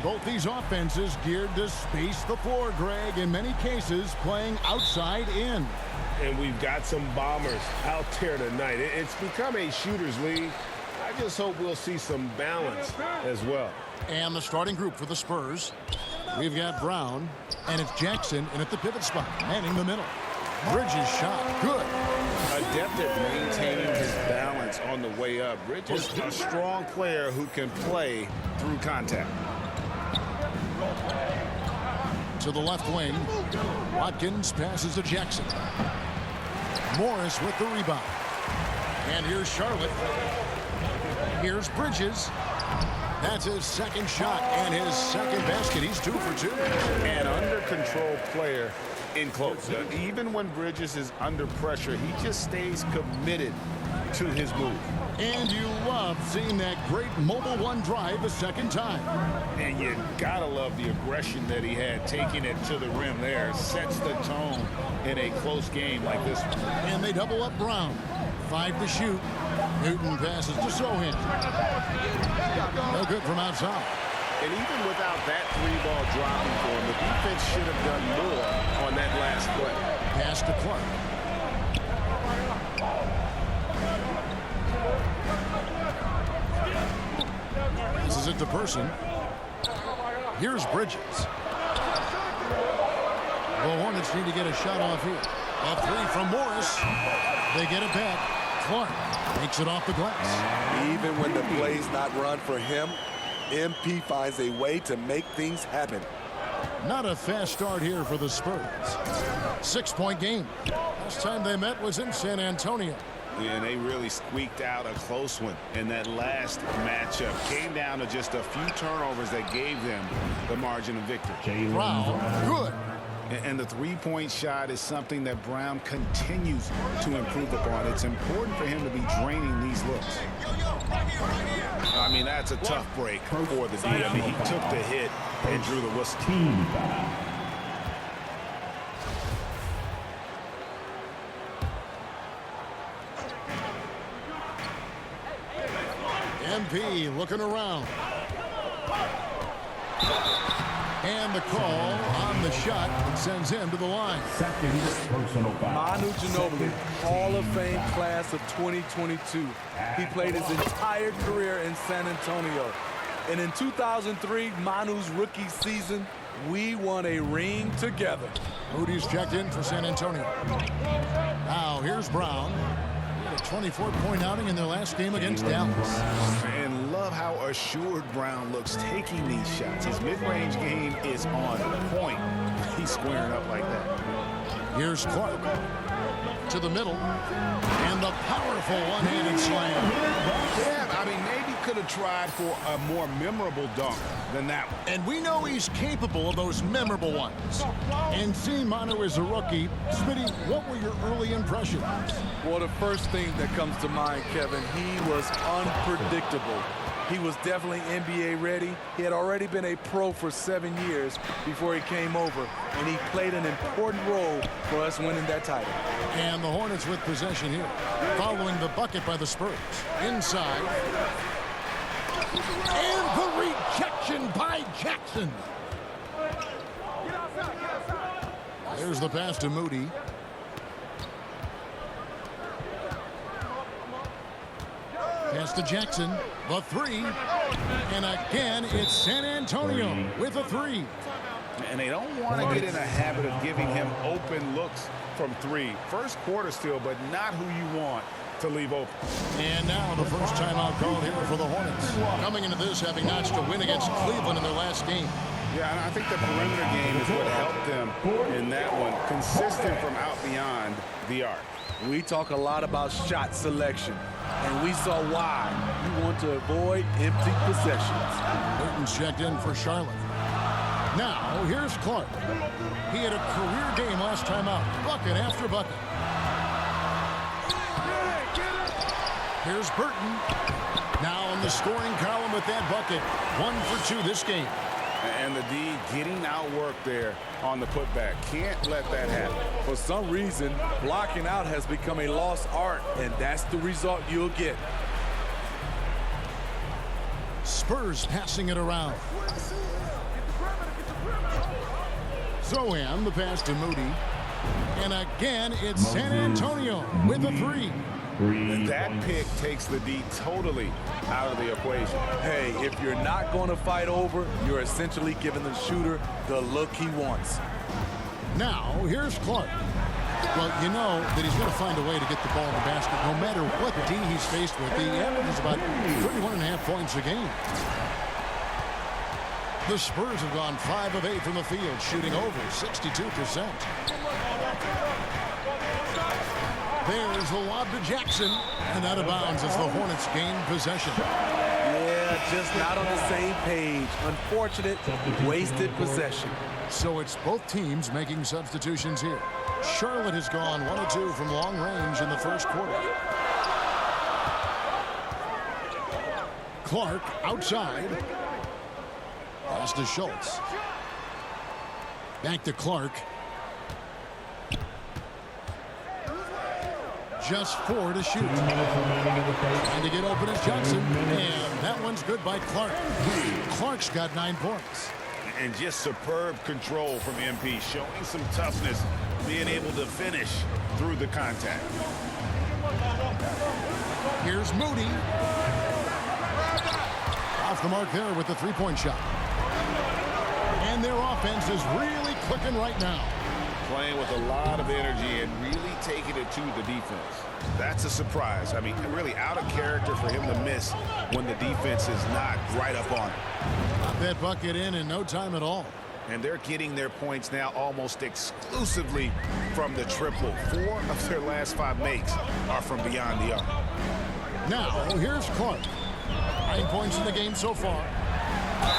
both these offenses geared to space the floor, Greg, in many cases playing outside in. And we've got some bombers out there tonight. It's become a shooter's league. I just hope we'll see some balance as well. And the starting group for the Spurs. We've got Brown, and it's Jackson in at the pivot spot, manning the middle. Bridges shot, good. Adept at maintaining his balance on the way up. Bridges, a strong player who can play through contact. To the left wing, Watkins passes to Jackson. Morris with the rebound. And here's Charlotte. Here's Bridges. That's his second shot and his second basket. He's 2 for 2. An under-control player in close. Even when Bridges is under pressure, he just stays committed to his move. And you love seeing that great mobile one drive a second time. And you gotta love the aggression that he had, taking it to the rim there. Sets the tone in a close game like this one. And they double up Brown. 5 to shoot. Newton passes to Sohan. No good from outside. And even without that 3-ball dropping for him, the defense should have done more on that last play. Pass to Clark. This is it to Person. Here's Bridges. The Hornets need to get a shot off here. A 3 from Morris. They get it back. Clark takes it off the glass. Even when the play's not run for him, MP finds a way to make things happen. Not a fast start here for the Spurs. 6-point game. Last time they met was in San Antonio. And they really squeaked out a close one in that last matchup. Came down to just a few turnovers that gave them the margin of victory. Brown, good. And the three-point shot is something that Brown continues to improve upon. It's important for him to be draining these looks. I mean, that's a tough break for the D. I mean, he took the hit and drew the whistle. MP looking around. And the call on the shot that sends him to the line. Manu Ginobili, Hall of Fame class of 2022. He played his entire career in San Antonio. And in 2003, Manu's rookie season, we won a ring together. Moody's checked in for San Antonio. Now here's Brown. A 24-point outing in their last game against Dallas. And love how assured Brown looks taking these shots. His mid-range game is on point. He's squaring up like that. Here's Clark to the middle. And the powerful one-handed slam. Yeah, I mean, maybe could have tried for a more memorable dunk than that one. And we know he's capable of those memorable ones. And seeing Manu as a rookie, Smitty, what were your early impressions? Well, the first thing that comes to mind, Kevin, he was unpredictable. He was definitely NBA ready. He had already been a pro for 7 years before he came over, and he played an important role for us winning that title. And the Hornets with possession here, following the bucket by the Spurs. Inside. And the rejection by Jackson. There's the pass to Moody. Pass to Jackson, the 3. And again, it's San Antonio with a 3. And they don't want to get in a habit of giving him open looks from 3. First quarter still, but not who you want to leave open. And now the first timeout called here for the Hornets. Coming into this, having notched a win against Cleveland in their last game. Yeah, and I think the perimeter game is what helped them in that one. Consistent from out beyond the arc. We talk a lot about shot selection, and we saw why. You want to avoid empty possessions. Newton's checked in for Charlotte. Now, here's Clark. He had a career game last time out, bucket after bucket. Here's Burton. Now in the scoring column with that bucket. 1 for 2 this game. And the D getting outworked there on the putback. Can't let that happen. For some reason, blocking out has become a lost art, and that's the result you'll get. Spurs passing it around. So in the pass to Moody. And again, it's San Antonio with a three. That pick takes the D totally out of the equation. Hey, if you're not going to fight over, you're essentially giving the shooter the look he wants. Now, here's Clark. Well, you know that he's going to find a way to get the ball in the basket no matter what D he's faced with. He averages about 31.5 points a game. The Spurs have gone 5 of 8 from the field, shooting over 62%. There's the lob to Jackson, and out of bounds as the Hornets gain possession. Yeah, just not on the same page. Unfortunate, wasted possession. So it's both teams making substitutions here. Charlotte has gone 1 of 2 from long range in the first quarter. Clark outside. Pass to Schultz. Back to Clark. Just 4 to shoot. And to get open is Johnson. And that one's good by Clark. Clark's got 9 points. And just superb control from MP, showing some toughness, being able to finish through the contact. Here's Moody. Off the mark there with the three-point shot. And their offense is really clicking right now. Playing with a lot of energy and really taking it to the defense. That's a surprise. I mean, really out of character for him to miss when the defense is not right up on it. Got that bucket in no time at all. And they're getting their points now almost exclusively from the triple. 4 of their last 5 makes are from beyond the arc. Now, here's Clark. 9 points in the game so far.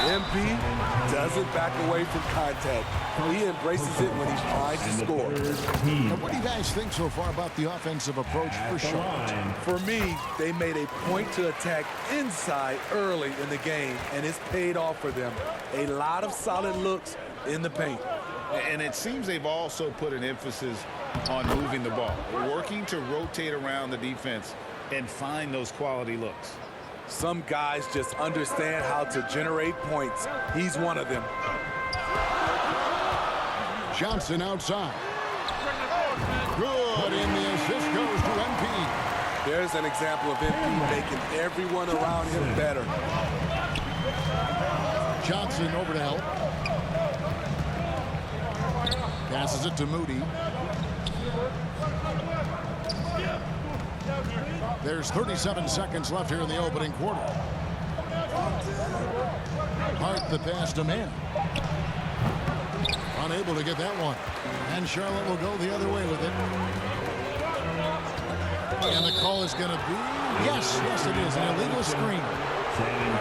MP doesn't back away from contact. He embraces it when he's trying to score. Now, what do you guys think so far about the offensive approach for Charlotte? For me, they made a point to attack inside early in the game, and it's paid off for them. A lot of solid looks in the paint. And it seems they've also put an emphasis on moving the ball, working to rotate around the defense and find those quality looks. Some guys just understand how to generate points. He's one of them. Johnson outside. Good, and the assist goes to MP. There's an example of MP making everyone around him better. Johnson over to help. Passes it to Moody. There's 37 seconds left here in the opening quarter. Hart the pass to Mann. Unable to get that one. And Charlotte will go the other way with it. And the call is going to be, yes, it is, an illegal screen.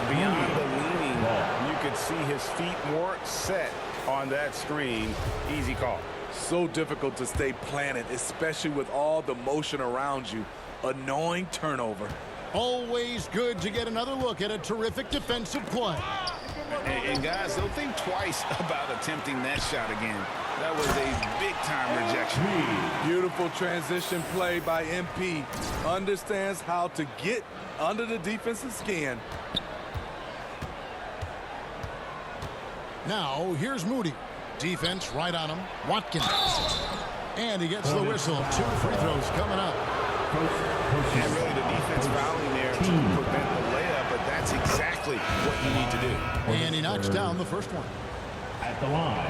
Beyond the leaning, you could see his feet more set on that screen. Easy call. So difficult to stay planted, especially with all the motion around you. Annoying turnover. Always good to get another look at a terrific defensive play. And guys, they'll think twice about attempting that shot again. That was a big-time rejection. Beautiful transition play by MP. Understands how to get under the defensive skin. Now, here's Moody. Defense right on him. Watkins. And he gets the whistle. 2 free throws coming up. And really the defense fouling there to prevent the layup, but that's exactly what you need to do. And he knocks down the first one. At the line,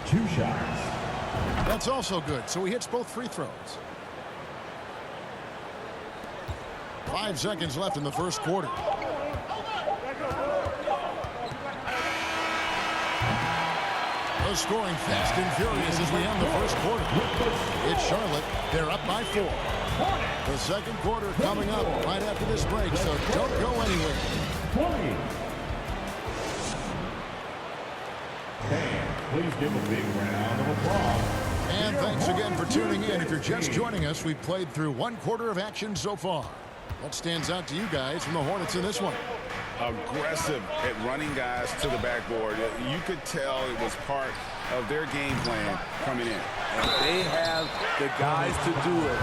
2 shots. That's also good, so he hits both free throws. 5 seconds left in the first quarter. The scoring fast and furious as we end the first quarter. It's Charlotte. They're up by 4. The second quarter coming up right after this break, so don't go anywhere. 20. Please give a big round of applause. And thanks again for tuning in. If you're just joining us, we've played through 1 quarter of action so far. What stands out to you guys from the Hornets in this one? Aggressive at running guys to the backboard. You could tell it was part of their game plan coming in. And they have the guys to do it.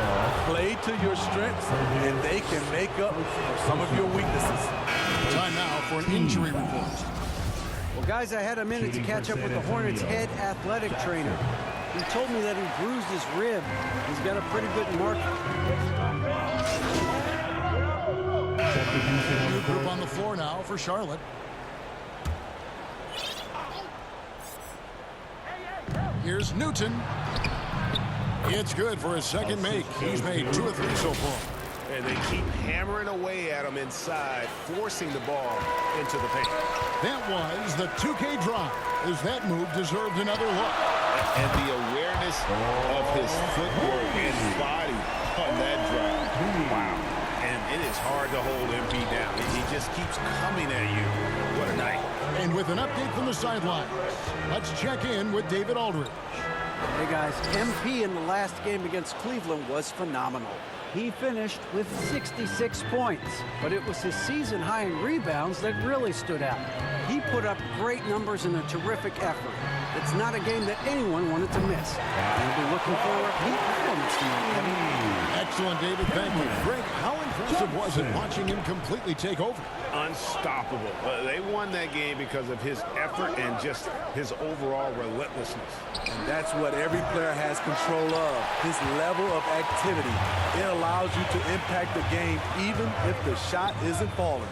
Play to your strengths, and they can make up for some of your weaknesses. Time now for an injury report. Well, guys, I had a minute to catch up with the Hornets' head athletic trainer. He told me that he bruised his rib. He's got a pretty good mark. New group on the floor now for Charlotte. Here's Newton. It's good for his second make. He's made 2 of 3 so far. And they keep hammering away at him inside, forcing the ball into the paint. That was the 2K drive, as that move deserved another look. And the awareness of his footwork and body on that drive. Wow. And it is hard to hold MP down. He just keeps coming at you. What a night. And with an update from the sidelines, let's check in with David Aldridge. Hey, guys, MP in the last game against Cleveland was phenomenal. He finished with 66 points, but it was his season high in rebounds that really stood out. He put up great numbers in a terrific effort. It's not a game that anyone wanted to miss. We'll be looking for a repeat performance tonight, Kevin. Excellent, David. Thank you. Greg, how impressive was it watching him completely take over? Unstoppable. They won that game because of his effort and just his overall relentlessness. And that's what every player has control of, his level of activity. It allows you to impact the game even if the shot isn't falling.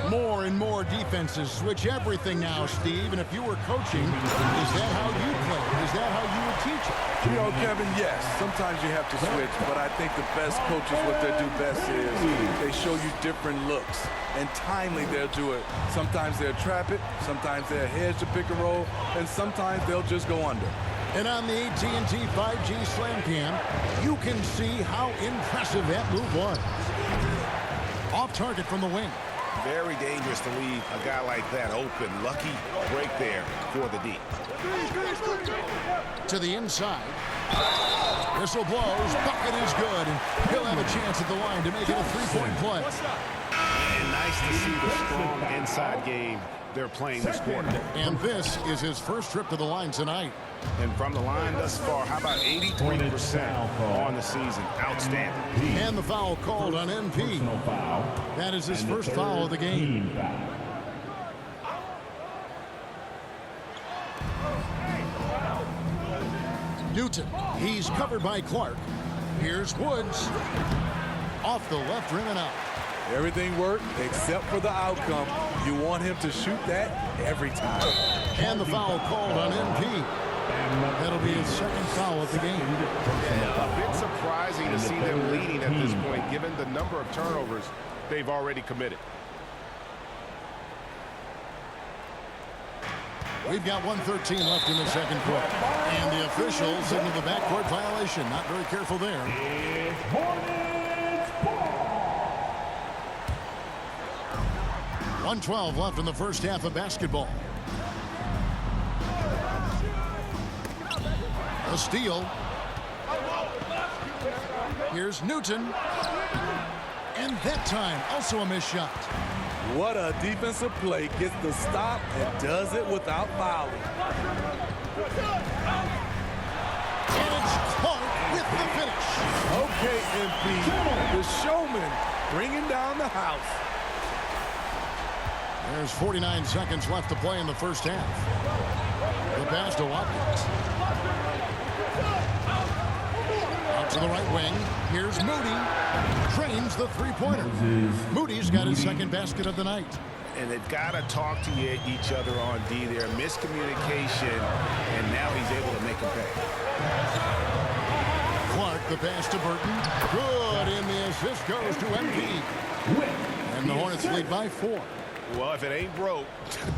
More and more defenses switch everything now, Steve. And if you were coaching, is that how you play? Is that how you would teach it? You know, Kevin, yes, sometimes you have to switch, but I think the best coaches, what they do best is they show you different looks, and timely they'll do it. Sometimes they'll trap it, sometimes they'll hedge the pick and roll, and sometimes they'll just go under. And on the AT&T 5G Slam Cam, you can see how impressive that move was. Off target from the wing. Very dangerous to leave a guy like that open. Lucky break there for the D. To the inside. Whistle blows. Bucket is good. And he'll have a chance at the line to make it a 3-point play. And nice to see the strong inside game they're playing this quarter. And this is his first trip to the line tonight. And from the line thus far, how about 83% on the season? Outstanding. And the foul called on MP. That is his first foul of the game. Newton, he's covered by Clark. Here's Woods. Off the left rim and out. Everything worked except for the outcome. You want him to shoot that every time. And the foul called on MP. That'll be his second foul of the game. A bit surprising to see them leading at this point, given the number of turnovers they've already committed. We've got 1:13 left in the second quarter. And the officials signal the backcourt violation. Not very careful there. 1:12 left in the first half of basketball. A steal. Here's Newton. And that time, also a missed shot. What a defensive play. Gets the stop and does it without fouling. And it's Clark with the finish. Okay, MP, the showman bringing down the house. There's 49 seconds left to play in the first half. The pass to Watkins. Out to the right wing. Here's Moody. Trains the three-pointer. Moody's got his second basket of the night. And they've got to talk to each other on D there. Miscommunication, and now he's able to make him pay. Clark, the pass to Burton. Good, and the assist goes to MP. And the Hornets lead by 4. Well, if it ain't broke,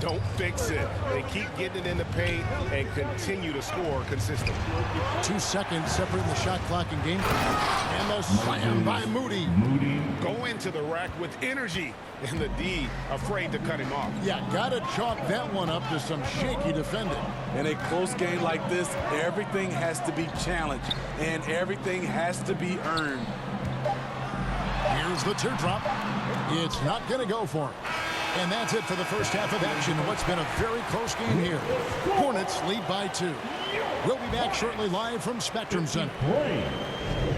don't fix it. They keep getting it in the paint and continue to score consistently. 2 seconds separating the shot clock and game clock. And the slam by Moody. Go into the rack with energy. And the D afraid to cut him off. Yeah, gotta chalk that one up to some shaky defending. In a close game like this, everything has to be challenged and everything has to be earned. Here's the teardrop. It's not gonna go for him. And that's it for the first half of action. What's been a very close game here. Hornets lead by 2. We'll be back shortly live from Spectrum Center.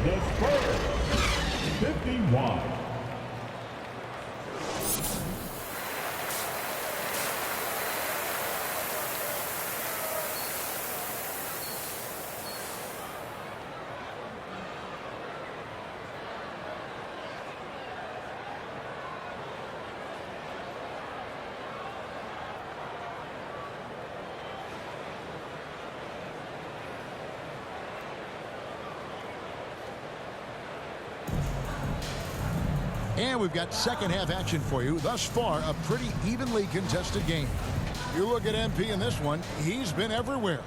The Spurs, 51. And we've got second half action for you. Thus far, a pretty evenly contested game. You look at MP in this one, he's been everywhere.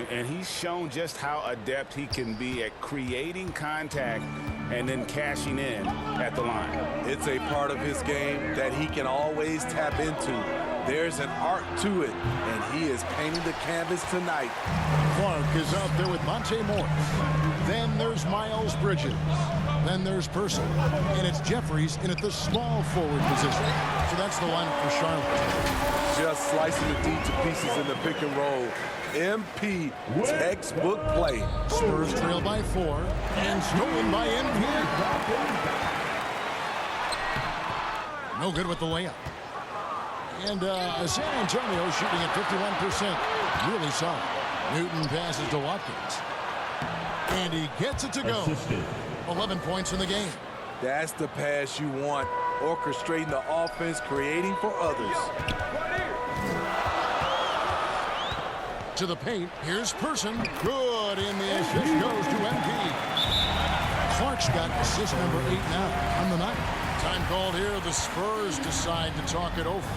And he's shown just how adept he can be at creating contact and then cashing in at the line. It's a part of his game that he can always tap into. There's an art to it, and he is painting the canvas tonight. Clark is out there with Monte Morris. Then there's Miles Bridges. Then there's Person. And it's Jeffries in at the small forward position. So that's the lineup for Charlotte. Just slicing the D to pieces in the pick and roll. MP textbook play. Spurs trail by 4 and stolen by MP. No good with the layup. And San Antonio shooting at 51%. Really solid. Newton passes to Watkins. And he gets it to go. 11 points in the game. That's the pass you want. Orchestrating the offense, creating for others. To the paint. Here's Person. Good. In the assist goes to MP. Clark's got assist number 8 now on the night. Time called here. The Spurs decide to talk it over.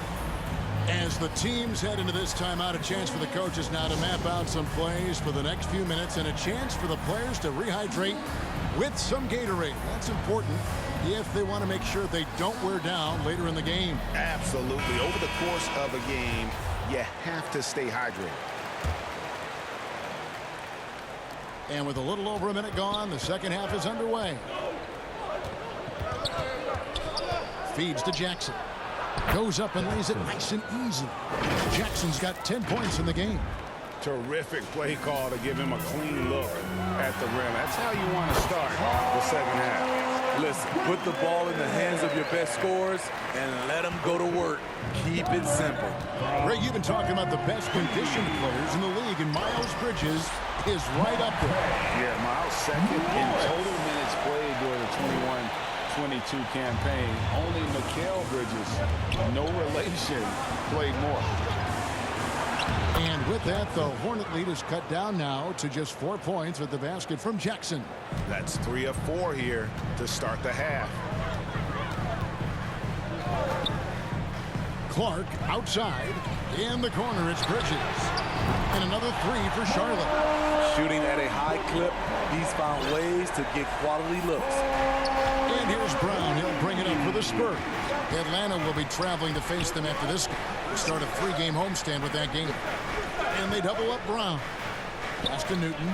As the teams head into this timeout, a chance for the coaches now to map out some plays for the next few minutes and a chance for the players to rehydrate with some Gatorade. That's important if they want to make sure they don't wear down later in the game. Absolutely. Over the course of a game, you have to stay hydrated. And with a little over a minute gone, the second half is underway. Feeds to Jackson. Goes up and lays it nice and easy. Jackson's got 10 points in the game. Terrific play call to give him a clean look at the rim. That's how you want to start the second half. Listen, put the ball in the hands of your best scorers and let them go to work. Keep it simple. Greg, you've been talking about the best conditioned players in the league, and Miles Bridges is right up there. Yeah, Miles second in total minutes played during the 21-22 campaign. Only Mikal Bridges, no relation, played more. And with that, the Hornet lead is cut down now to just 4 points with the basket from Jackson. That's 3 of 4 here to start the half. Clark outside. In the corner, it's Bridges. And another 3 for Charlotte. Shooting at a high clip, he's found ways to get quality looks. And here's Brown. He'll bring it up for the Spurs. Atlanta will be traveling to face them after this game. Start a 3-game homestand with that game. And they double up Brown. Pass to Newton.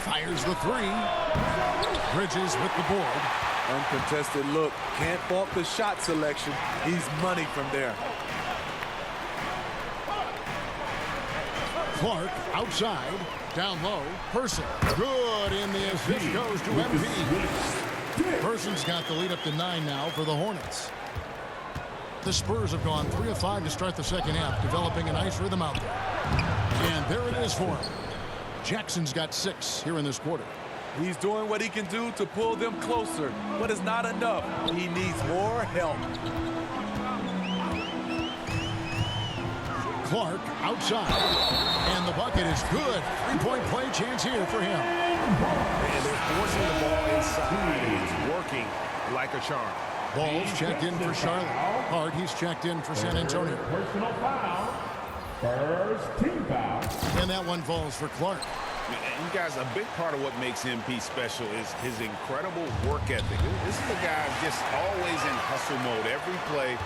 Fires the 3. Bridges with the board. Uncontested look. Can't fault the shot selection. He's money from there. Clark outside. Down low. Person. Good. In the assist goes to MP. Person's got the lead up to 9 now for the Hornets. The Spurs have gone 3 of 5 to start the second half, developing a nice rhythm out there. And there it is for him. Jackson's got 6 here in this quarter. He's doing what he can do to pull them closer, but it's not enough. He needs more help. Clark outside. And the bucket is good. 3-point play chance here for him. And they're forcing the ball inside. It's working like a charm. Ball's checked in for Charlotte. Hard, he's checked in for San Antonio. Personal foul. First team foul. And that one falls for Clark. And you guys, a big part of what makes MP special is his incredible work ethic. This is the guy just always in hustle mode. Every play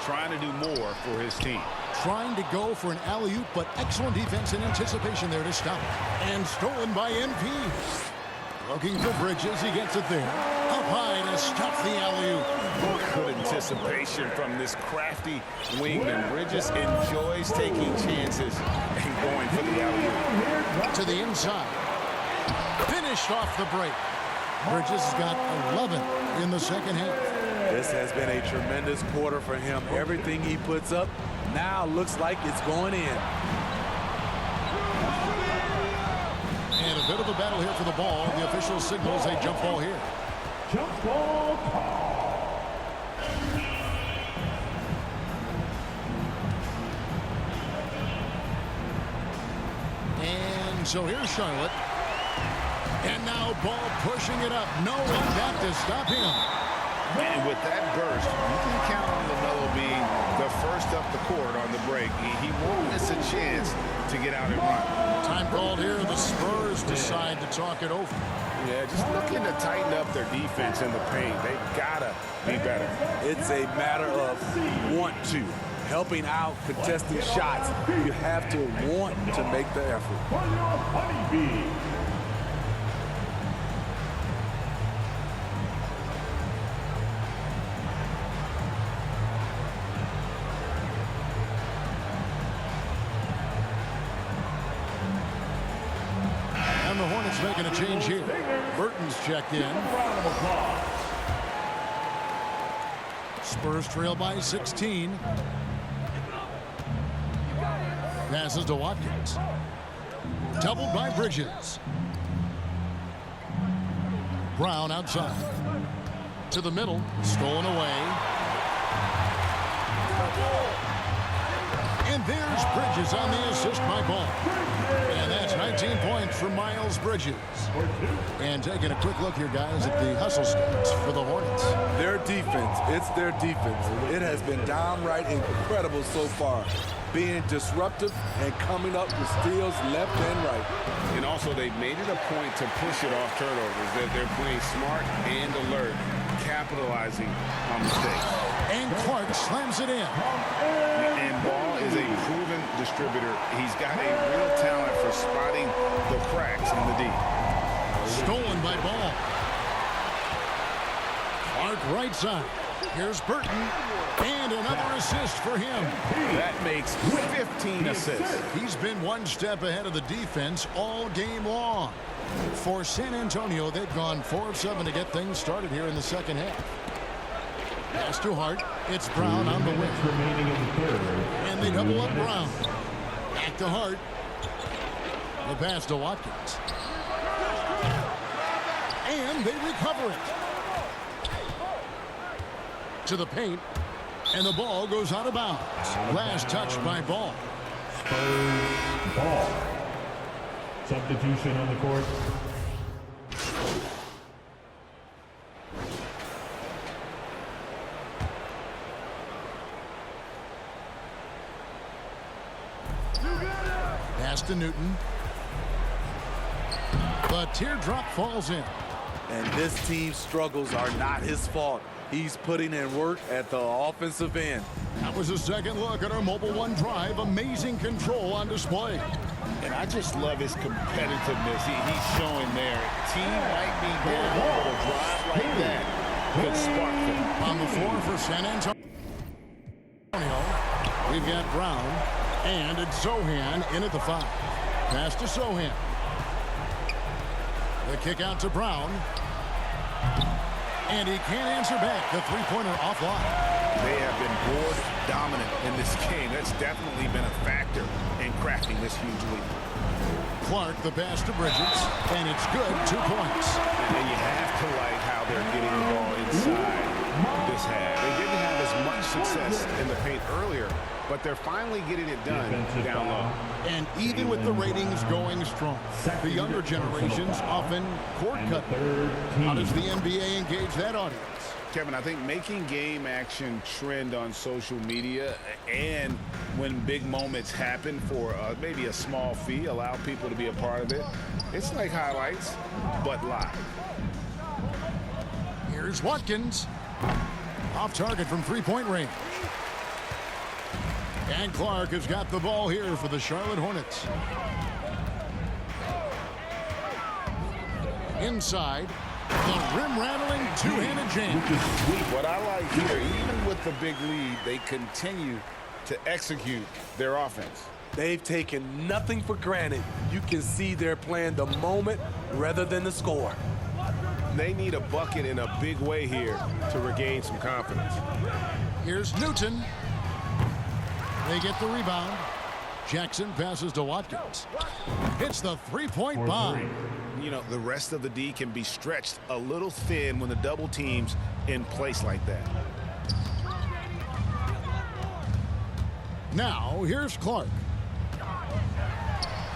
trying to do more for his team. Trying to go for an alley-oop, but excellent defense and anticipation there to stop it. And stolen by MP. Looking for Bridges, he gets it there. Up high to stop the alley-oop. Good anticipation from this crafty wingman. Bridges enjoys taking chances and going for the alley-oop. To the inside. Finished off the break. Bridges has got 11 in the second half. This has been a tremendous quarter for him. Everything he puts up now looks like it's going in. And a bit of a battle here for the ball. The official signals a jump ball here. Jump ball call. And so here's Charlotte. And now ball pushing it up. No one back to stop him. And with that burst, you can count on LaMelo being the first up the court on the break. He won't miss a chance to get out and run. Time called here. The Spurs decide to talk it over. Yeah, just looking to tighten up their defense in the paint. They've got to be better. It's a matter of want to. Helping out, contesting shots. You have to want to make the effort. And the Hornets making a change here. Burton's checked in. Spurs trail by 16. Passes to Watkins. Doubled by Bridges. Brown outside. To the middle. Stolen away. And there's Bridges on the assist by Ball. And that's 19 points for Miles Bridges. And taking a quick look here, guys, at the hustle stats for the Hornets. Their defense, it's their defense. It has been downright incredible so far. Being disruptive and coming up with steals left and right. And also, they've made it a point to push it off turnovers. They're playing smart and alert, capitalizing on mistakes. And Clark slams it in. And Ball is a proven distributor. He's got a real talent for spotting the cracks in the D. Stolen by Ball. Clark right side. Here's Burton. And another assist for him. That makes 15 assists. He's been one step ahead of the defense all game long. For San Antonio, they've gone 4 of 7 to get things started here in the second half. Pass to Hart. It's Brown on the wing. And they double up Brown. Back to Hart. The pass to Watkins. And they recover it. To the paint. And the ball goes out of bounds. Last touch by Ball. Spurs ball. Substitution on the court. Pass to Newton. The teardrop falls in. And this team's struggles are not his fault. He's putting in work at the offensive end. That was a second look at our Mobile One drive. Amazing control on display. And I just love his competitiveness. He's showing there. Team might be down, but a drive like that could spark them. On the floor for San Antonio, we've got Brown, and it's Zohan in at the 5. Pass to Zohan. The kick out to Brown. And he can't answer back. The three-pointer offline. They have been board dominant in this game. That's definitely been a factor in cracking this huge lead. Clark, the pass to Bridges, and it's good. 2 points. And you have to like how they're getting the ball inside this half. They didn't have as much success in the paint earlier, but they're finally getting it done down low. And even with the ratings going strong, the younger generations often cord cut. How does the NBA engage that audience? Kevin, I think making game action trend on social media and when big moments happen for maybe a small fee, allow people to be a part of it. It's like highlights, but live. Here's Watkins. Off target from three-point range. And Clark has got the ball here for the Charlotte Hornets. Inside, the rim-rattling two-handed jam. What I like here, even with the big lead, they continue to execute their offense. They've taken nothing for granted. You can see they're playing the moment rather than the score. They need a bucket in a big way here to regain some confidence. Here's Newton. They get the rebound. Jackson passes to Watkins. Hits the three-point bomb. You know, the rest of the D can be stretched a little thin when the double team's in place like that. Now, here's Clark.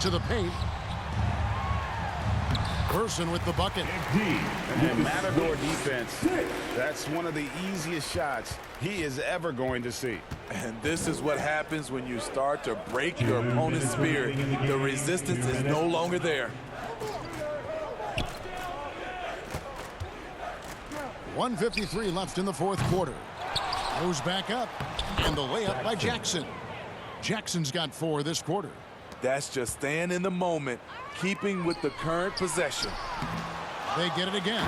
To the paint. Person with the bucket. And Matador defense, that's one of the easiest shots he is ever going to see. And this is what happens when you start to break your opponent's spirit. The resistance is no longer there. 1:53 left in the fourth quarter. Goes back up. And the layup by Jackson. Jackson's got 4 this quarter. That's just staying in the moment, keeping with the current possession. They get it again.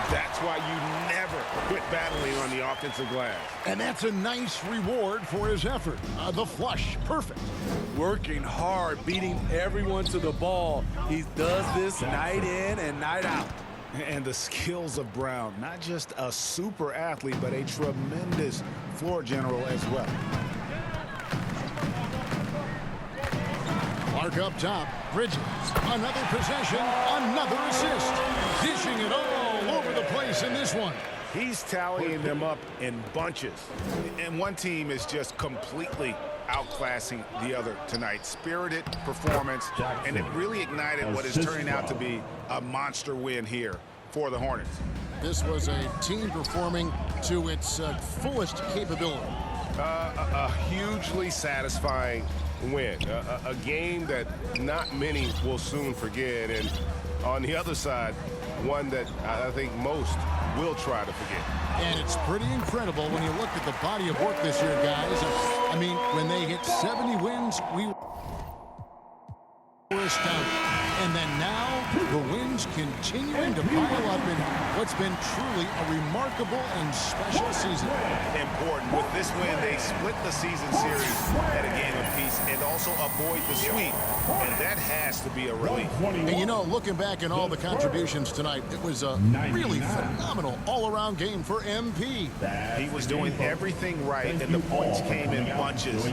That's why you never quit battling on the offensive glass. And that's a nice reward for his effort. The flush, perfect. Working hard, beating everyone to the ball. He does this night in and night out. And the skills of Brown, not just a super athlete, but a tremendous floor general as well. Clark up top. Bridges. Another possession. Another assist. Dishing it all over the place in this one. He's tallying them up in bunches. And one team is just completely outclassing the other tonight. Spirited performance, and it really ignited what is turning out to be a monster win here for the Hornets. This was a team performing to its fullest capability. A hugely satisfying win. A game that not many will soon forget. And on the other side, one that I think most will try to forget. And it's pretty incredible when you look at the body of work this year, guys. I mean, when they hit 70 wins, we were astounded. And then now, the wins continuing to pile up in what's been truly a remarkable and special season. Important. With this win, they split the season series at a game apiece and also avoid the sweep. And that has to be a relief. And you know, looking back at all the contributions tonight, it was a really phenomenal all-around game for MP. He was doing everything right, and the points came in bunches.